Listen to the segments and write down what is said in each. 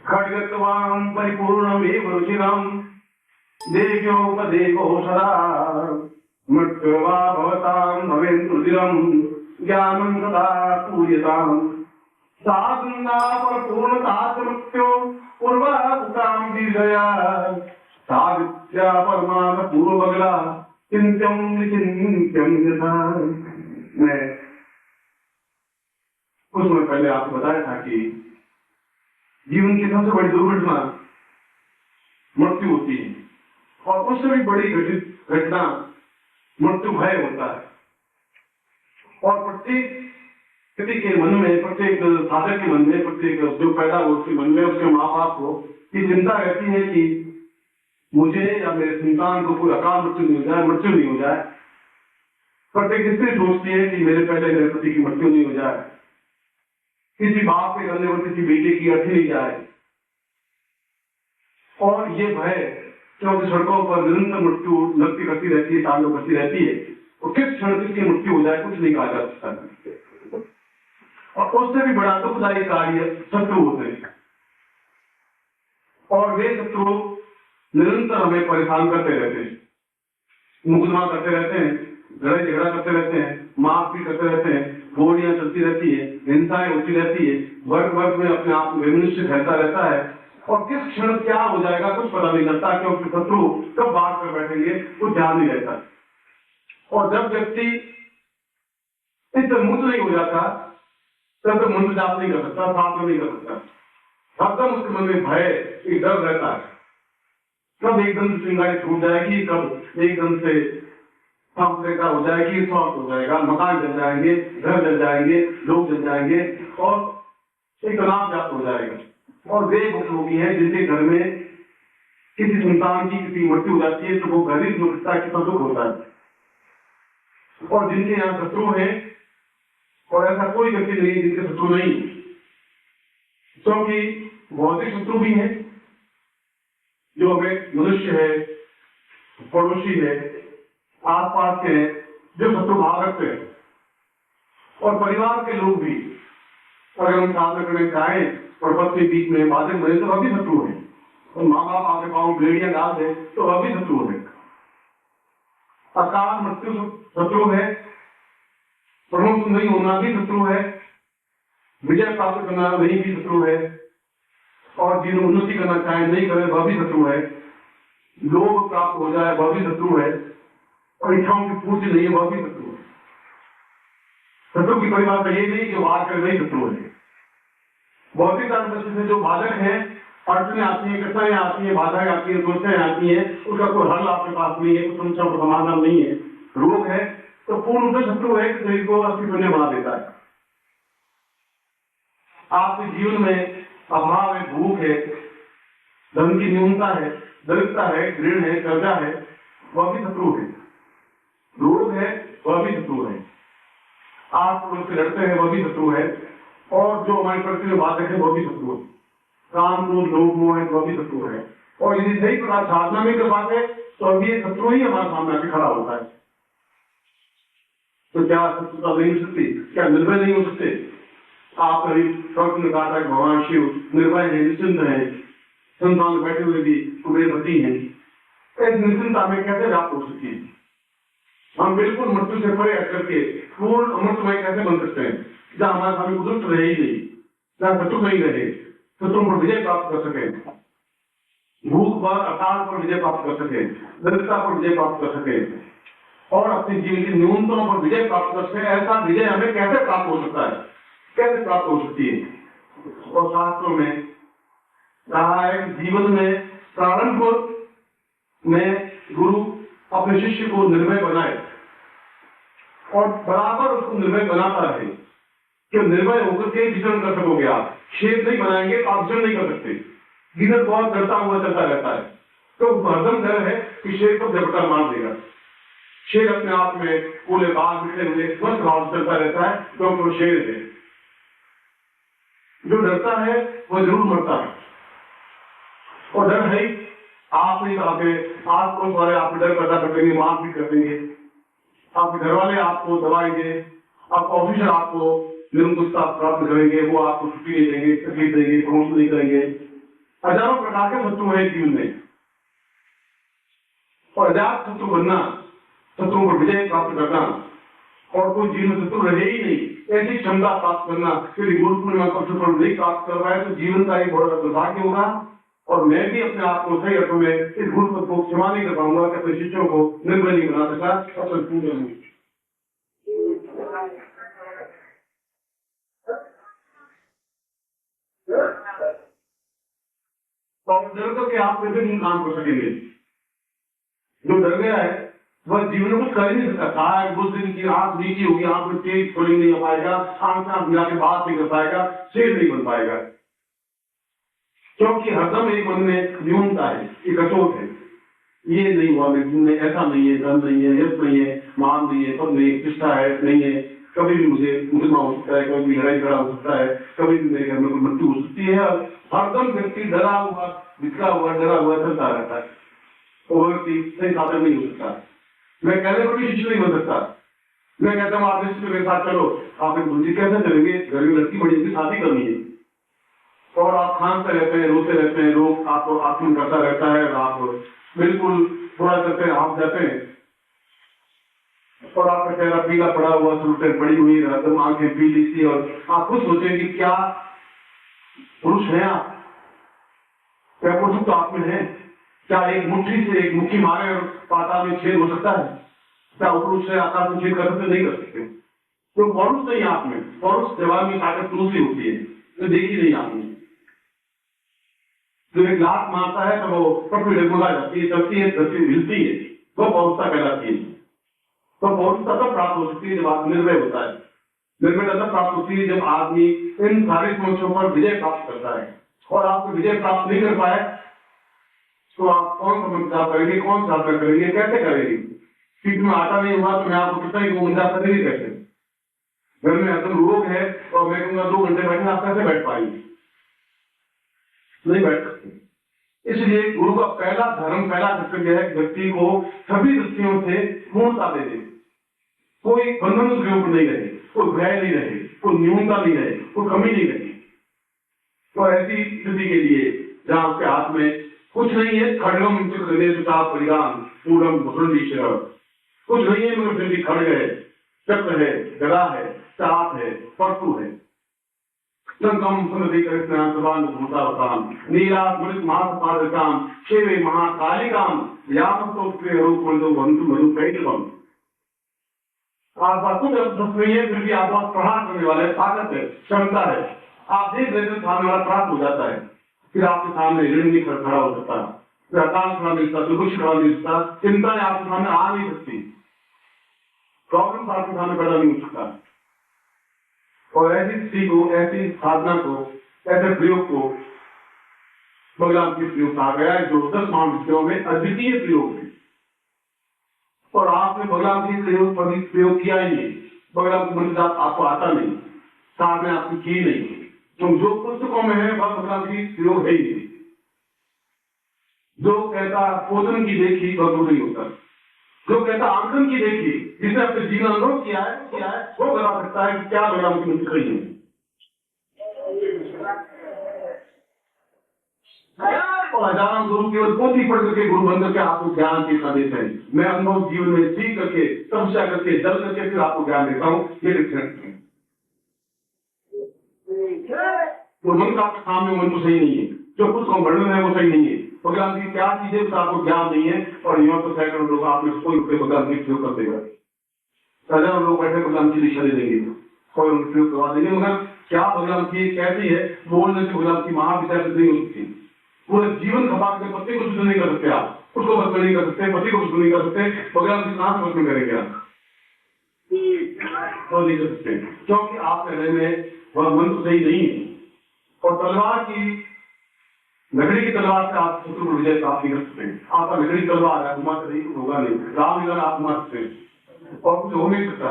खड्गत्वां परिपूर्णमेव रुचिरं देव्योपदेशो सदा मृत्युवा भवतां भवेन्द्रुदिरं ज्ञानं सदा पूयताम् साधना परिपूर्णता मृत्यो पूर्वाभूतां दीर्घया सावित्र्या परमात्मा पूर्वबगला चिंत्यम निचिंत्यम यथा। मैं कुछ समय पहले आपको बताया था कि जीवन की सबसे बड़ी दुर्घटना मृत्यु होती है और उससे भी बड़ी घटना मृत्यु भय होता है। और प्रत्येक व्यक्ति के मन में, प्रत्येक साधक के मन में, प्रत्येक जो पैदा हो उसके मन में, उसके माँ बाप को ये चिंता रहती है कि मुझे या मेरे संतान को कोई अकाल मृत्यु नहीं हो जाए, मृत्यु नहीं हो जाए। प्रत्येक स्त्री सोचती है कि मेरे पहले मेरे पति की मृत्यु नहीं हो जाए, किसी बाप के करने पर किसी बेटे की अर्थी नहीं जाए। और ये भय, क्योंकि सड़कों पर निरंतर मृत्यु लगती करती रहती है, तांडव करती रहती है, और किस क्षण किसकी मृत्यु हो जाए कुछ नहीं कहा जा सकता। और उससे भी बड़ा दुखदायी कार्य शत्रु होते हैं, और वे शत्रु निरंतर हमें परेशान करते रहते हैं, मुकदमा करते रहते हैं, लड़ाई झगड़ा करते रहते हैं, मारपीट करते रहते हैं, गोलियां चलती रहती है, हिंसाएं होती रहती है, वर्ग वर्ग में अपने आप में मनुष्य फैलता रहता है, और किस क्षण क्या हो जाएगा कुछ पता नहीं लगता, क्योंकि शत्रु कब बात कर बैठेंगे कुछ ध्यान नहीं रहता। और जब व्यक्ति इस मुक्त नहीं हो जाता तब तक मंत्र जाप नहीं कर सकता, प्रार्थना नहीं कर सकता, तब तक उसके मन में भय, एक डर रहता है कब एकदम से चिंगारी छूट जाएगी, कब एकदम से का हो जाएगी, स्वास्थ्य हो जाएगा, मकान जल जाएंगे, घर जल जाएंगे, लोग जल जाएंगे, और एक तनाव व्याप्त हो जाएगा। और वे रोगी हैं जिनके घर में किसी संतान की किसी मृत्यु हो जाती है तो वो घर ही दुखता है, कितना दुख होता है। और जिनके यहाँ शत्रु है, और ऐसा कोई व्यक्ति नहीं जिनके शत्रु नहीं, क्योंकि भौतिक शत्रु भी है जो हमें मनुष्य है, पड़ोसी है, आसपास के जो शत्रु भाव रखते हैं, और परिवार के लोग भी अगर हम साधना करने चाहें और पत्नी बीच में बाधक बने तो वह भी शत्रु है, और माँ बाप आपके पाँव बेड़ियां डाल दे तो वह भी शत्रु है। अकाल मृत्यु शत्रु है, प्रमुख नहीं होना भी शत्रु है, विजय प्राप्त करना नहीं भी शत्रु है, और जीवन उन्नति करना चाहे नहीं करे वह भी शत्रु है, लोभ प्राप्त हो जाए वह भी शत्रु है, और इच्छाओं की पूर्ति नहीं है वह भी शत्रु है। शत्रु की परिभाषा ये नहीं कि वार कर नहीं शत्रु है। भौतिक दृष्टि से जो बाधक है, अड़चने आती है, कठिनाई आती है, बाधाएं आती है, समस्याएं आती है, उसका कोई हल आपके पास नहीं है, कुछ समस्या का समाधान नहीं है, रोग है, तो पूर्ण रूप से शत्रु है कि शरीर को अस्थि शून्य बना देता है। आपके जीवन में अभाव है, भूख है, धन की न्यूनता है, दरिद्रता है, ऋण है, कर्जा है, वह भी शत्रु है। रोग है वह भी शत्रु है, आप पड़ोस से लड़ते हैं वह भी शत्रु है, और जो हमारी प्रकृति में बाधक है वह भी शत्रु है, काम क्रोध लोभ मोह है वह भी शत्रु है। और यदि सही प्रकार साधना में कर पाते तो अभी ये शत्रु ही हमारे सामने आके खड़ा होता है। तो क्या शत्रुता नहीं हो सकती, क्या निर्भय नहीं हो सकते? आप कभी डॉक्टर ने कहा था कि भगवान शिव निर्भय है, निश्चिंत है, संतान बैठे हुए भी कुबेरपति हैं, इस निश्चिंता में कैसे व्याप्त हो सकती है? हम बिल्कुल मृत्यु से परे हट करके पूर्ण अमृतमय कैसे बन सकते हैं, जहाँ हमारे सामने दुष्ट रहे ही नहीं, जहाँ शत्रु नहीं रहे, शत्रुओं पर विजय प्राप्त कर सके, भूख पर अकाल पर विजय प्राप्त कर सके, दरिद्रता पर विजय प्राप्त कर सके, और अपने जीवन की न्यूनतमों पर विजय प्राप्त कर सके। ऐसा विजय हमें कैसे प्राप्त हो सकता है, कैसे प्राप्त हो सकती है? और शास्त्रों में कहा है कि जीवन में प्रारंभ में गुरु अपने शिष्य को निर्भय बनाए और बराबर उसको निर्भय बनाता रहे कि निर्भय होकर के विचरण कर सकोगे। आप शेर नहीं बनाएंगे तो आप विचरण नहीं कर सकते। गिरद बहुत डरता हुआ चलता रहता है, तो हरदम डर है कि शेर को झपटा मार देगा। शेर अपने आप में पूरे बाल बिखरे हुए स्वस्थ भाव चलता रहता है, क्योंकि वो शेर है। जो डरता है वो जरूर मरता है, और डर है आप नहीं कराते, आस पड़ोस वाले आपको डर पैदा कर देंगे, मारपीट कर देंगे, आपके घर वाले आपको दबाएंगे, आपका ऑफिसर आपको निरंकुशता प्राप्त करेंगे, वो आपको छुट्टी नहीं देंगे, तकलीफ देंगे, प्रमोशन नहीं करेंगे। हजारों प्रकार के शत्रु हैं जीवन में, और अजात शत्रु बनना, शत्रुओं पर विजय प्राप्त करना, और कोई जीवन में शत्रु रहे ही नहीं, ऐसी क्षमता प्राप्त करना, यदि गुरु पूर्णिमा का शत्रु नहीं प्राप्त कर पाए तो जीवन का एक बड़ा दुर्भाग्य होगा। और मैं भी अपने आप को सही अर्थों में इस गुरु पद को क्षमा नहीं कर पाऊंगा कि अपने शिष्यों को निर्भय नहीं बना सका। डर करके आप कैसे नहीं काम कर सकेंगे? जो डर गया है वह जीवन में कुछ कर ही नहीं सकता। कुछ दिन की आंख नीची होगी, आंख में तेज खोलिंग नहीं हो पाएगा, आंख से आंख मिला के बात नहीं कर पाएगा, शेर नहीं बन पाएगा, क्योंकि हरदम एक मन में न्यूनता है, एक अचोट है। ये नहीं हुआ मेरे में, ऐसा नहीं है, धन नहीं है, यश नहीं है, मान नहीं है, पद नहीं है, प्रतिष्ठा है, नहीं है, कभी भी मुझे मुकदमा हो सकता है, कभी भी लड़ाई झगड़ा हो सकता है, कभी भी मेरे घर में कोई मृत्यु हो सकती है। हरदम व्यक्ति डरा हुआ, बिखरा हुआ, डरा हुआ चलता रहता है, वो व्यक्ति सही साधन नहीं हो सकता। मैं कहने पर भी शिष्य नहीं बन सकता। मैं कहता हूँ आप शिष्य मेरे साथ चलो, आप एक दूसरी कैसे चलेंगे? घर में लड़की बड़ी होगी, शादी करनी है, और आप खानते रहते हैं, रोते रहते हैं, लोग आपको आत्मन करता रहता है, आप बिल्कुल थोड़ा करते हैं, आप जाते हैं, और आपका चेहरा पीला पड़ा हुआ, सुलटें पड़ी हुई, एकदम आंखें पीली सी, और आप खुद सोचेंगे क्या पुरुष है आप? क्या पुरुष तो आप में है? क्या एक मुट्ठी से एक मुट्ठी मारे और पाताल में छेद हो सकता है? क्या पुरुष से आकाश में छेद कर सकते? नहीं कर सकते। तो पौरुष नहीं आप में, पौरुष जवाब में ताकत दूसरी होती है, तो देखी नहीं आपने। जब एक लात मारता है तो वो पटरी डगमगा जाती है, चलती है, धरती हिलती है, वो पौरुषता कहलाती है। तो पौरुषता तब प्राप्त हो सकती है जब आदमी निर्भय होता है। निर्भयता तब प्राप्त होती है जब आदमी इन सारी समस्याओं पर विजय प्राप्त करता है। और आपको विजय प्राप्त नहीं कर पाए तो आप कौन समझदार करेंगे, कौन साधना करेंगे, कैसे करेंगे? पीठ में आटा नहीं हुआ तो मैं आपको कितना ही समझदार करेंगे कैसे? घर में एकदम रोग है और मैं कहूँगा 2 घंटे बैठे, आप कैसे बैठ पाएंगे? नहीं बैठ सकते। इसलिए गुरु का पहला धर्म, पहला कर्तव्य है व्यक्ति को सभी दृष्टियों से पूर्णता दे दे। कोई बंधन उसके ऊपर नहीं रहे, कोई भय नहीं रहे, कोई न्यूनता नहीं रहे, कोई कमी नहीं रहे। तो ऐसी स्थिति के लिए जहाँ उसके हाथ में कुछ नहीं है, खड़गम परिणाम पूरम भूषण, कुछ नहीं है मगर फिर भी खड़ग है, चक्र है, गदा है, चाप है, परतु है, संगम सुनति कृष्ण सवान भूतावताम नीला मृत महापादकाम शिवे महाकालिकाम यामतो प्रिय रूप मंदो वंतु मधु कैटवम। आप कुछ अर्थ नहीं है, फिर भी आप प्रहार करने वाले ताकत है, क्षमता है। आप देख रहे सामने वाला प्राप्त हो जाता है, फिर आपके सामने ऋण नहीं खड़ा हो सकता, फिर अकाल खड़ा नहीं सकता, दुख खड़ा नहीं सकता, चिंताएं आपके सामने आ नहीं सकती, प्रॉब्लम आपके सामने पैदा नहीं हो सकता। और ऐसी स्थिति को, ऐसी साधना को, ऐसे प्रयोग को भगवान की प्रयोग कहा गया है, जो 10 महाविद्याओं में अद्वितीय प्रयोग है। और आपने भगवान की प्रयोग पर प्रयोग किया ही नहीं, भगवान की मंत्र आपको आता नहीं, साधना आपकी की नहीं, तो जो पुस्तकों में है वह भगवान की प्रयोग है ही नहीं। जो कहता भोजन की देखी वह गुरु नहीं होता, जो कहता आंखन की देखी, जिसने अपने जीवन अनुभव किया है वो बता सकता है कि क्या भगवान की मंत्र कही है। और हजारों गुरु केवल पोथी पढ़ करके गुरु बन करके आपको ज्ञान के संदेश है। मैं अनुभव जीवन में सीख करके, तपस्या करके, जल करके फिर आपको ज्ञान देता हूँ, ये डिफरेंस है। तो मन का आपके सामने मन तो सही नहीं है, जो कुछ वर्णन है वो सही नहीं है, भगवान की क्या चीजें तो आपको ज्ञान नहीं है। और यहाँ तो सैकड़ों लोग आपने कोई भगवान की प्रयोग कर देगा, हजारों लोग बैठे भगवान की दिशा दे देंगे, कोई प्रयोग करवा देंगे, मगर क्या भगवान की कैसी है बोलने से भगवान की महाविद्या नहीं हो सकती। पूरे जीवन खपा के पति को शुद्ध नहीं कर सकते, आप उसको बस नहीं कर सकते, पति को शुद्ध नहीं कर सकते, भगवान की कहां से करेंगे आप? तो नहीं कर सकते, क्योंकि आप कहने में वह मन तो सही नहीं है। और तलवार की, लकड़ी की तलवार से आप शत्रु को विजय प्राप्त नहीं कर सकते। आपका लकड़ी तलवार है, घुमा नहीं होगा नहीं, राम लीला आप घुमा सकते हैं और कुछ हो नहीं सकता।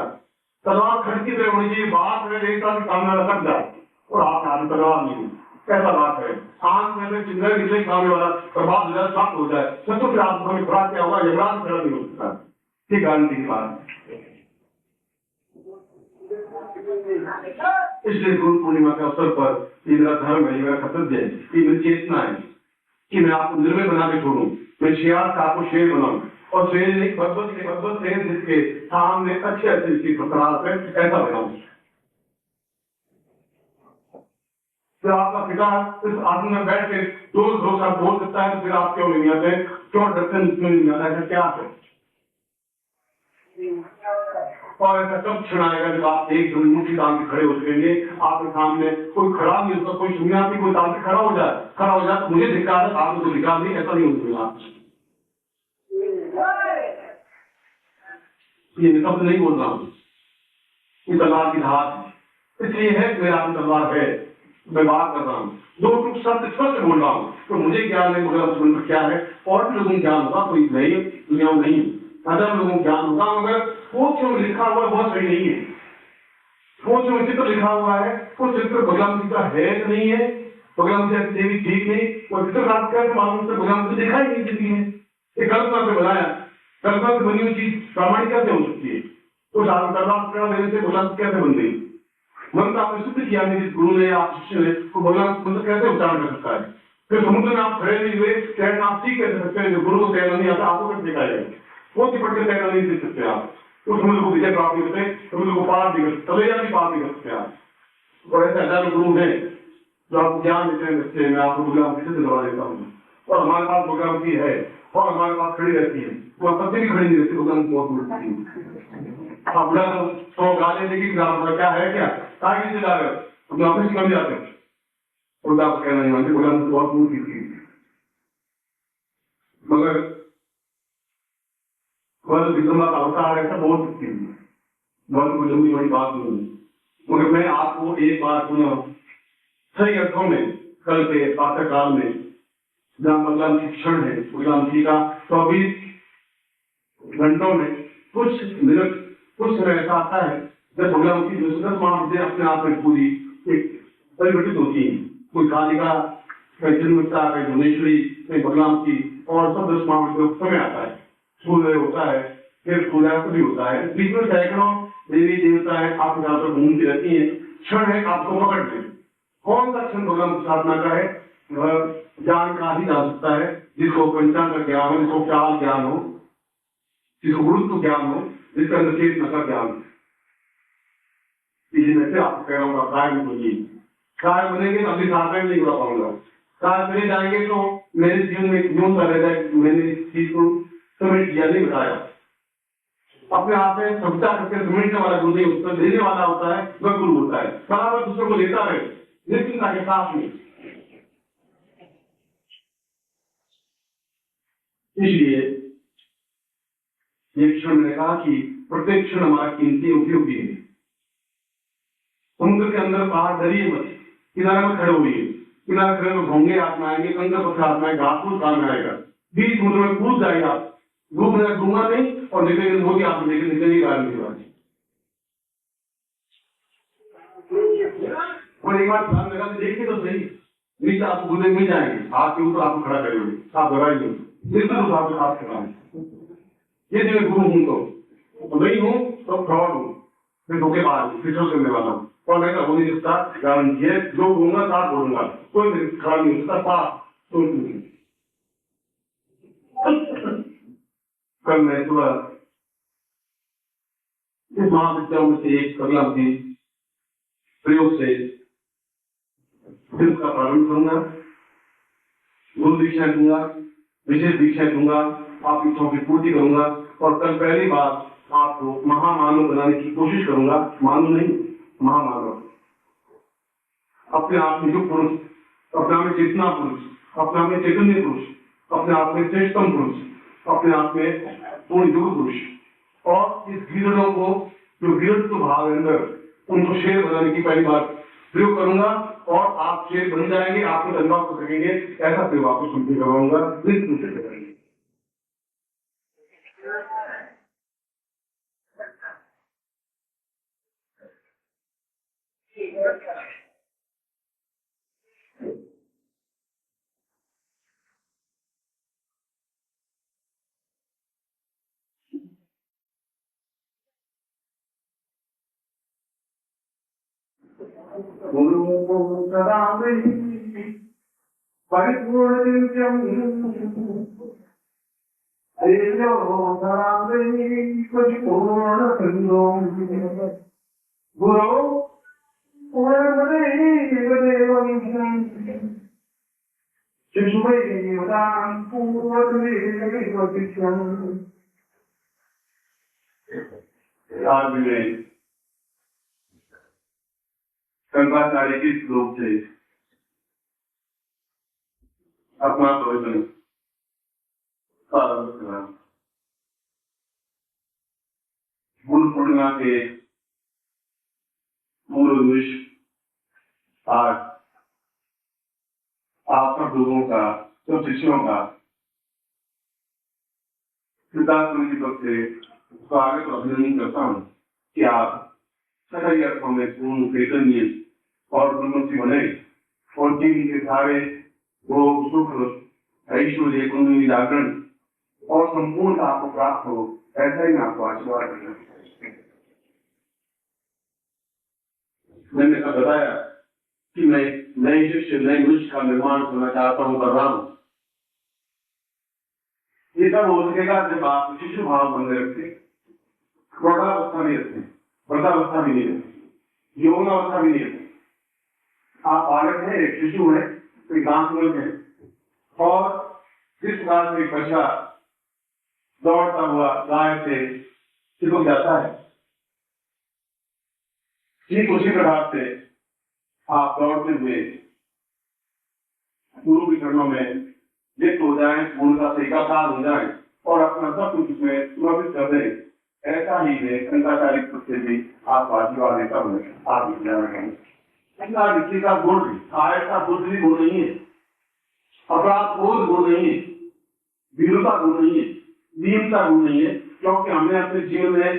तलवार खड़ की तरह होनी चाहिए, बात है एक साथ सामने वाला कट जाए और आप हाथ तलवार नहीं, कैसा बात है? आंख में से चिंता निकले, सामने वाला बर्बाद हो जाए, प्राप्त हो जाए, शत्रु के हाथ हमें खड़ा क्या होगा, यमराज खड़ा नहीं हो सकता। ठीक गारंटी की बात। इसलिए गुरु पूर्णिमा के अवसर पर ये मेरा धर्म है, ये मेरा कर्तव्य है, ये मेरी चेतना है कि मैं आपको निर्भय बना के छोड़ूं, मैं शियार का आपको शेर बनाऊं और शेर नहीं भगवत शेर जिसके सामने अच्छे अच्छे चीज ऐसा बनाऊं। जब आपका पिता इस आसन में बैठ के दो साल बोल सकता है तो फिर आप क्यों नहीं आते, क्यों डरते नहीं आता है, क्या है? और ऐसा कब क्षण आएगा जब आप एक मुट्ठी तान के खड़े हो सकेंगे, आपके सामने कोई खड़ा नहीं होता, कोई दुनिया की कोई तान के खड़ा हो जाए तो मुझे धिक्कार है, आपको तो धिक्कार नहीं, ऐसा नहीं हो सकता। ये शब्द नहीं बोल रहा हूँ, ये तलवार की धार इसलिए है मेरे हाथ में तलवार है, मैं बात कर रहा हूँ, दो टूक शब्द स्पष्ट बोल रहा हूँ, तो मुझे ज्ञान नहीं, मुझे क्या है और भी लोगों को ज्ञान होगा, कोई नहीं दुनिया में नहीं, हजार लोगों को ज्ञान होगा, मगर वो जो लिखा हुआ बहुत सही नहीं है। वो जो चित्र लिखा हुआ है वो चित्र भगवान जी का है कि नहीं है, भगवान जी देवी ठीक नहीं, वो चित्र रात कर मालूम से भगवान जी देखा ही नहीं जिंदगी में, ये कल्पना से बनाया, कल्पना से बनी हुई चीज प्रामाणिक कैसे हो सकती है? तो कल्पना लेने से भगवान कैसे बन गई? मन तो आपने सिद्ध किया नहीं, जिस गुरु ने या शिष्य ने वो भगवान मंत्र कैसे उच्चारण कर सकता है? फिर समुद्र में आप खड़े नहीं हुए, तैरना आप सीख कैसे सकते हैं? जो गुरु को तैरना नहीं आता आपको कैसे देखा जाएगा? वो पढ़ के तैरना नहीं सीख सकते आप, तो समुद्र को विजय प्राप्त करते हैं, समुद्र को पार नहीं कर सकते, तलैया भी पार नहीं कर सकते आप। और ऐसे हजारों गुरु हैं जो आपको ज्ञान देते हैं, बच्चे मैं आपको भगवान की सिद्ध करवा देता हूँ, और हमारे पास भगवान की है और हमारे पास खड़ी रहती है, वो कभी भी खड़ी नहीं रहती, भगवान बहुत मिलती है। आप बुला तो 100 गाले देखिए क्या है, क्या ताकि चिल्ला रहे अपने ऑफिस में जाते हैं, और आप कहना नहीं मानते, भगवान बहुत मूर्ति थी, मगर विक्रमा का अवतार ऐसा बोल सकती है, बहुत कोई लंबी बड़ी बात नहीं है, मगर मैं आपको एक बार पुनः सही अर्थों में कल के प्रातः काल में जहाँ भगवान की क्षण है, भगवान जी का 24 घंटों में कुछ मिनट कुछ समय ऐसा आता है जब भगवान की जो 10 महाविद्या अपने आप में पूरी एक परिवर्तित होती है, कोई कालिका, कोई जन्मता, कोई भुवनेश्वरी, कोई भगवान की, और सब 10 महाविद्या समय आता है, सूर्य होता है, फिर सूर्यास्त भी होता है, बीच में सैकड़ों देवी देवताएं आपके साथ घूमती रहती हैं, क्षण है आपको पकड़ ले, कौन सा क्षण भगवान की साधना का है, वह ज्ञान का ही जा सकता है, जिसको पंचांग का ज्ञान हो, जिसको काल ज्ञान हो, जिसको गुरुत्व ज्ञान हो, जिसके अंदर चेतना का ज्ञान हो। इसी में से आपको कह रहा हूँ काय बनिए, काय बनेंगे अभी साधना नहीं कर पाऊंगा, काय बने जाएंगे तो मेरे जीवन में क्यों कर रह जाए, मैंने इस चीज को समझ किया नहीं बताया, अपने आप में सभ्यता करके समझने वाला गुरु नहीं होता, देने वाला होता है वह गुरु होता है, बराबर दूसरों को लेता रहे निश्चिंता के साथ में। इसलिए ये क्षण मैंने कहा कि प्रत्येक क्षण हमारा कीमती उपयोगी है, समुद्र के अंदर बाहर डरिए मत, किनारे में खड़े होइए, किनारे खड़े में घोंगे हाथ में आएंगे, कंकर पत्थर हाथ में आएगा, घास फूस काम में आएगा, बीच समुद्र में कूद जाएगा, डूबना नहीं और निकलेंगे होगी आप निकलेंगे गाड़ी के बाद। और एक बार ध्यान लगा देखिए तो सही, नीचे आपको गुदे मिल जाएंगे, हाथ के ऊपर आपको खड़ा करेंगे, आप घबराइए बिल्कुल तो आपके हाथ खड़ा है, ये जो गुरु हूं तो नहीं हूं तो फ्रॉड हूं, मैं धोखेबाज फिसल करने वाला हूँ, और मैं हो नहीं सकता, गारंटी है जो बोलूंगा साथ बोलूंगा, कोई खड़ा नहीं हो सकता, पास तो कल मैं सुबह इस महाविद्यालयों में से एक कविता की प्रयोग से दिन का प्रारंभ करूंगा, गुरु दीक्षा दूंगा, विशेष दीक्षा दूंगा, आपकी इच्छाओं की पूर्ति करूंगा, और कल पहली बार आपको महामानव बनाने की कोशिश करूंगा, मानव नहीं महामानव, अपने आप में जो पुरुष, अपने आप में चेतना पुरुष, अपने आप में चैतन्य पुरुष, अपने आप में श्रेष्ठतम पुरुष, अपने आप में पूर्ण युग पुरुष, और इस गिरडों को जो गिरड भाव है अंदर उनको शेर बनाने की पहली बार प्रयोग करूंगा, और आप शेर बन जाएंगे, आपको धन्यवाद कर सकेंगे, ऐसा प्रयोग आपको सुनते करवाऊंगा। गुरु सदा परिपूर्ण दिव्यम तेजो परिपूर्ण संगम गुरु आज में शंकराचार्य के श्लोक से अपना प्रवचन प्रारंभ करा। गुरु पूर्णिमा के पूर्व दिवस आज आप सब लोगों का, सब शिष्यों का सिद्धार्थ की तरफ से स्वागत और अभिनंदन करता हूँ कि आप सही अर्थों में पूर्ण चैतन्य और ब्रह्मसी बने और जीवन के सारे रोग सुख ऐश्वर्य कुंडली जागरण और संपूर्ण आपको प्राप्त हो, ऐसा ही मैं आपको आशीर्वाद देता हूँ। मैंने कहा बताया कि मैं नए शिष्य नए मनुष्य का निर्माण करना चाहता हूँ, कर रहा हूँ। ये तब हो सकेगा जब आप शिशु भाव बंधे रखते, प्रौढ़ावस्था नहीं रखते, वृद्धावस्था भी नहीं रखते, यौवनावस्था भी नहीं रखते। आप बालक हैं, एक शिशु है, एक दांत है, और जिस प्रकार से बच्चा दौड़ता हुआ गाय से चिपक जाता है, ठीक उसी प्रकार से आप दौड़ते हुए गुरु के चरणों में लिप्त हो जाएं, पूर्णता से एकाकार हो जाएं और अपना सब कुछ उसमें समर्पित कर दें। ऐसा ही है शंकराचार्य से भी आप आशीर्वाद देता हूँ। आप किसी का गुण आय का बुद्ध भी गुण नहीं है, अपराध बोध गुण नहीं है, वीरता गुण नहीं है, दीनता गुण नहीं है, क्योंकि हमने अपने जीवन में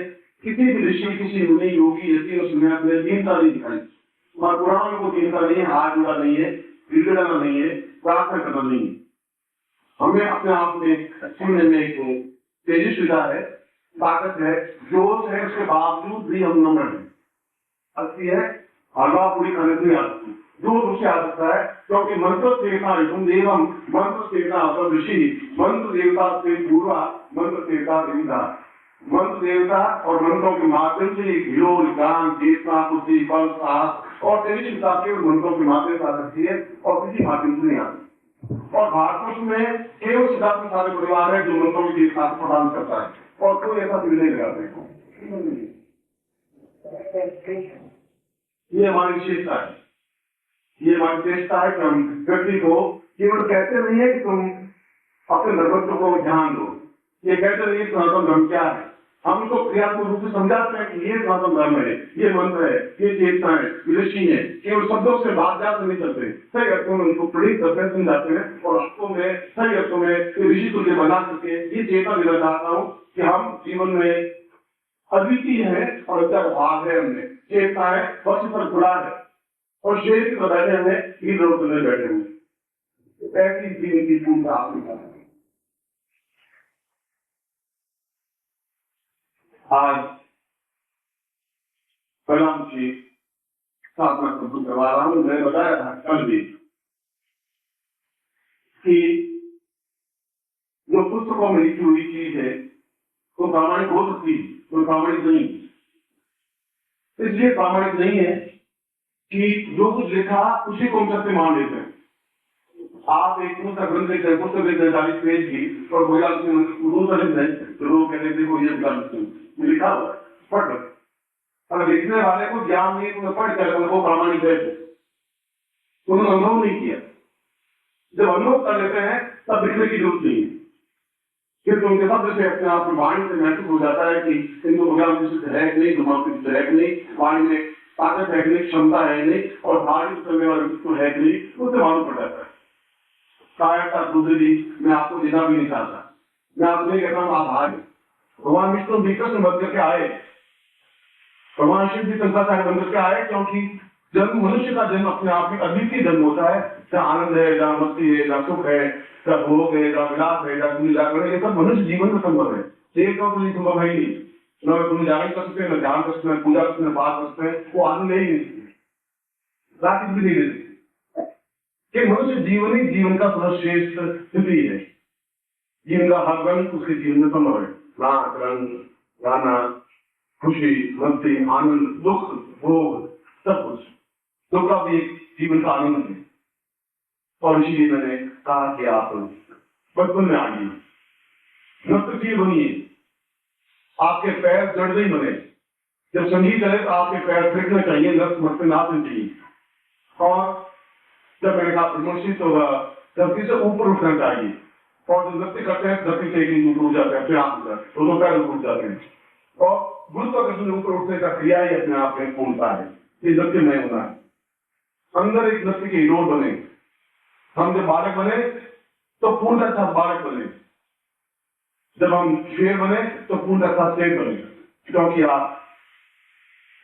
किसी भी ऋषि, किसी मुनि, योगी, यति और सुनिया में दीनता नहीं दिखाई। हमारे पुराणों में कोई दीनता नहीं है, हाथ जोड़ा नहीं है, गिड़गिड़ाना नहीं है, प्रार्थना करना नहीं है। हमें अपने आप में सुनने में एक तेजस्विता है, ताकत है, जोश है, उसके बावजूद भी हम नम्र हैं। असली है हलवा पूरी खाने से नहीं आती, जो उससे आ सकता है, क्योंकि मंत्र सेवता एवं मंत्र सेवता ऋषि, मंत्र देवता से पूर्वा मंत्र सेवता देवता, मंत्र देवता और मंत्रों के माध्यम से विरोध, ज्ञान, चेतना, बुद्धि, बल, साहस और तेजस्विता केवल मंत्रों के माध्यम से आ सकती है और किसी माध्यम से नहीं आती। और भारत में केवल सिद्धार्थ सारे परिवार है जो मंत्रों की चेतना प्रदान करता है और कोई ऐसा दिल नहीं लगाते। ये हमारी विशेषता है, ये हमारी विशेषता है कि हम व्यक्ति को केवल कहते नहीं है कि तुम अपने धर्मत्व को ध्यान दो, ये कहते नहीं सनातन धर्म क्या है, हम उनको क्रियात्मक रूप से समझाते हैं कि ये सनातन धर्म है, ये मंत्र है, ये चेतना है, विलक्षी है, केवल शब्दों से बात जाते नहीं करते, सही अर्थों में उनको प्रेरित करते समझाते हैं और अर्थों में सही अर्थों में ऋषि तुल्य बना सके। ये चेतना देना चाहता हूँ कि हम जीवन में अद्वितीय है और अच्छा भाग है, हमने चेतना है, वर्ष पर खुला है और शेर की बैठे हुए इन लोगों में बैठे हुए, ऐसी जीवन की पूर्ण आपकी। आज कलाम की स्थापना संपूर्ण करवा रहा हूँ। मैंने बताया था कल भी कि जो पुस्तकों में लिखी हुई चीज है वो प्रामाणिक हो सकती है, तो प्रामाणिक नहीं। इसलिए प्रामाणिक नहीं है कि जो कुछ लिखा उसी को हम सत्य मान लेते हैं। आप एक पुस्तक ग्रंथ लिखते हैं, पुस्तक लिखते हैं 40 पेज की और दूसरा लिखते हैं तो लोग कहते हैं देखो ये लिखा हुआ पढ़। अगर लिखने वाले को ज्ञान नहीं तो पढ़ कर वो प्रामाणिक है, उन्होंने अनुभव नहीं किया। जब अनुभव कर लेते हैं तब लिखने की जरूरत नहीं है, क्योंकि उनके शब्द से अपने आप में वाणी से महसूस हो जाता है कि इनको भगवान विशिष्ट है कि नहीं, दिमाग विशिष्ट है कि नहीं, वाणी में ताकत है कि नहीं, क्षमता है नहीं और धारित करने वाले विशिष्ट है कि नहीं, उससे मालूम पड़ जाता है। कायरता दूसरी मैं आपको देना भी नहीं चाहता, मैं आपको नहीं कहता हूँ आप आए। भगवान विष्णु विकृष्ण बन करके आए, भगवान शिव जी शंकराचार्य बन करके आए, क्योंकि जन्म मनुष्य का जन्म अपने आप में अद्वितीय जन्म होता है। जहाँ आनंद है, जहाँ मस्ती है, जहाँ सुख है, जहाँ भोग है, जहाँ विलास है, जहाँ जागरण, ये सब मनुष्य जीवन में संभव है। एक तो संभव है ही नहीं, न तुम जागरण कर सकते, न ध्यान कर सकते, न पूजा कर सकते, न पाठ कर सकते, वो आनंद है ही नहीं। राकेश भी नहीं देते कि मनुष्य जीवन ही जीवन का सर्वश्रेष्ठ स्थिति है। जीवन का हर रंग उसके जीवन में संभव है। नाच, रंग, गाना, खुशी, मस्ती, आनंद, दुख, भोग, सब कुछ। दुख का भी एक जीवन का आनंद है। और इसीलिए मैंने कहा कि आप बचपन में आइए, नर्तकी बनिए, आपके पैर जड़ नहीं बने। जब संगीत है तो आपके पैर फेंकने चाहिए, नृत्य मत नाचना चाहिए। और जब मैंने कहा प्रमोशित होगा, धरती से ऊपर उठना चाहिए। और जब नृत्य करते हैं धरती से एक ऊपर उठ जाते हैं, फिर आप उठ जाते हैं, दोनों पैर ऊपर उठ जाते हैं। और गुरुत्वाकर्षण ऊपर उठने का क्रिया ही अपने आप में पूर्णता है। ये नृत्य नहीं होना है। अंदर एक नृत्य के हीरो बने। हम जब बालक बने तो पूर्ण अच्छा बालक बने, जब हम शेर बने तो पूर्ण अच्छा शेर बने, क्योंकि आप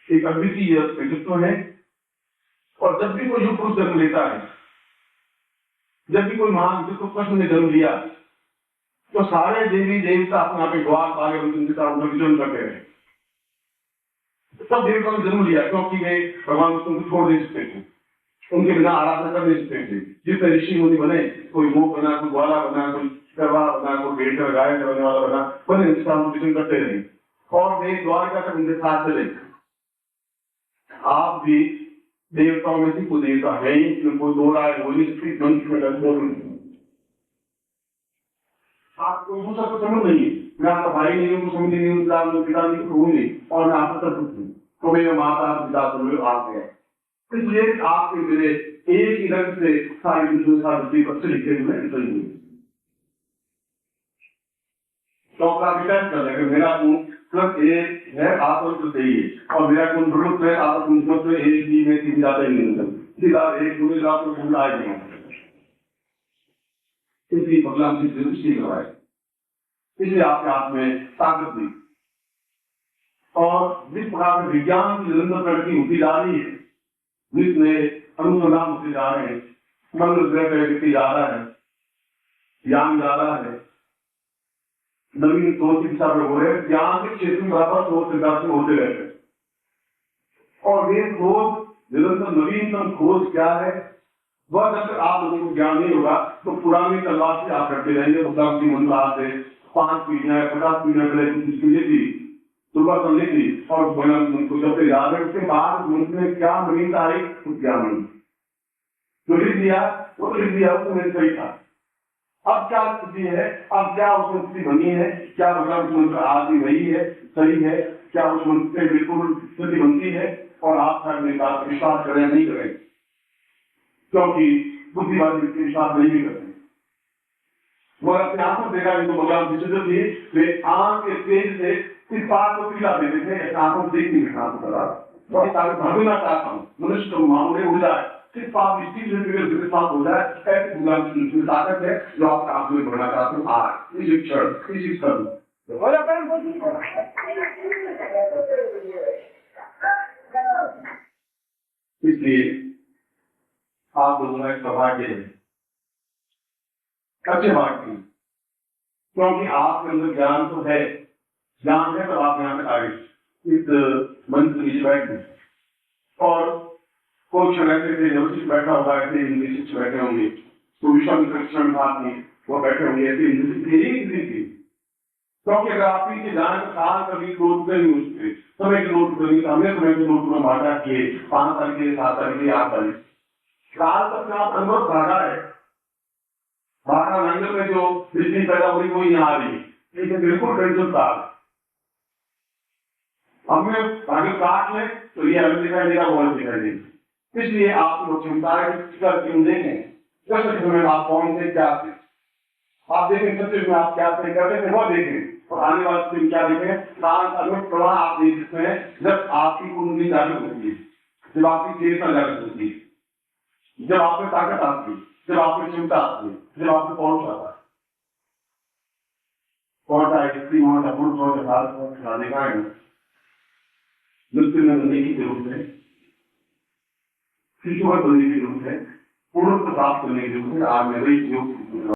एक अद्वितीय व्यक्तित्व है। और जब भी कोई युग पुरुष जन्म लेता है, जब भी कोई महान व्यक्तित्व कृष्ण ने जन्म लिया, तो सारे देवी देवता अपने आप द्वार आगे विचरण करते रहे। सब देवताओं ने जन्म लिया क्योंकि वे भगवान विष्णु को छोड़ नहीं सकते थे, उनके बिना आराधना कर नहीं सकते थे। जितने ऋषि मुनि बने, कोई मोह बना, कोई ग्वाला बना, कोई करवा बना, कोई भेड़ का गाय करने वाला बना, बने विचरण करते रहे। और वे द्वारका तक उनके साथ चले। आप भी देवताओं में से कोई देवता है ही, इसमें कोई दो राय हो नहीं। आपको दूसरा को समझ नहीं है। मैं आपका भाई नहीं हूँ, समझ नहीं हूँ, पिता नहीं हूँ, और मैं आपका सब कुछ हूँ। तो मेरे माता पिता तो आप है। इसलिए आपके मेरे एक ही रंग से सारी दूसरी पक्ष लिखे हुए तो आप विचार कर लेंगे, मेरा गुण प्लस एक है, आप तो सही है, और मेरा गुण प्लस है, आप गुण एक ही में तीन जाते ही नहीं, सीधा एक गुण आपको गुण आए नहीं। इसलिए भगवान की दृष्टि करवाए, इसलिए आपके हाथ में ताकत दी। और जिस प्रकार विज्ञान की निरंतर प्रगति होती जा रही है, जिसमें अनुसंधान होते जा रहे हैं, मंगल ग्रह पर व्यक्ति जा रहा है, ज्ञान जा रहा है, नवीन सोच की दिशा में हो रहे हैं, ज्ञान के क्षेत्र में बराबर सोच विकास होते रहते हैं। और ये खोज निरंतर नवीनतम खोज क्या है, वह जब तक आप लोगों को ज्ञान नहीं होगा तो पुरानी तलवार से आप करते रहेंगे। भगवान की मंत्र से 5 पीढ़ियां 50 पीढ़ियां पहले थी, दुर्गा ली थी, और उनको जब याद है उसके बाद उनमें क्या नवीनता आई, कुछ ज्ञान नहीं जो लिख दिया वो लिख दिया, वो मेरे सही था। अब क्या स्थिति है, अब क्या उसमें स्थिति बनी है, क्या भगवान मंत्र आज भी वही है, सही है, क्या उस मंत्र से बिल्कुल स्थिति बनती है, और आप विश्वास करें नहीं करें, क्योंकि बुद्धिवादी विश्वास नहीं भी करते। वो अपने आंखों से देखा जिनको भगवान विशुद्ध थी, वे आंख के तेज से इस बात को पीला देते थे, आंखों से देख नहीं सकता। भागना चाहता हूँ मनुष्य को मामले हो जाए, सिर्फ आप इस चीज में हो जाए, ऐसी भगवान ताकत है जो आप आंखों में बढ़ना चाहते हो। आज इस क्षण इसलिए आप लोगों का सौभाग्य है, अच्छे भाग्य, क्योंकि आपके अंदर ज्ञान तो है, ज्ञान है, तो आप यहाँ तक आगे इस मंच में बैठे। और कोई क्षण ऐसे थे बैठा होगा, ऐसे इंग्लिश बैठे होंगे, तो विश्व वो बैठे होंगे ऐसे इंग्लिश, क्योंकि अगर आप पीछे जाने का साल कभी 2 रुपये नहीं उसके समय के 2 रुपये, हमने समय के 2 रुपये बांटा किए, 5 साल के 7 साल के 8 साल साल तक आप अनुभव भागा है। भागा मंगल में जो बिजली पैदा हुई वो यहाँ आ रही, लेकिन बिल्कुल टेंशन था। हमने भागे काट ले तो ये अलग दिखाई देगा, वो अलग दिखाई देगा। इसलिए आप लोग चिंताएं क्यों देखें, समय आप कौन थे क्या थे, आप देखें सत्य में आप क्या करते थे वो देखें, और आने वाले दिन क्या देखें, प्रवाह आप देख सकते हैं। जब आपकी कुंडली जागृत होती है, जब आपकी चेतना जागृत होती है, जब आप में ताकत आती है, जब आप में चिंता आती है, जब आप में पहुंच आता है, कौन सा स्त्री कौन सा पुरुष कौन सा भारत कौन सा देखा है, नृत्य में बनने की जरूरत है, शिशु बनने की जरूरत है, पूर्ण प्राप्त करने की जरूरत है। आज में वही योग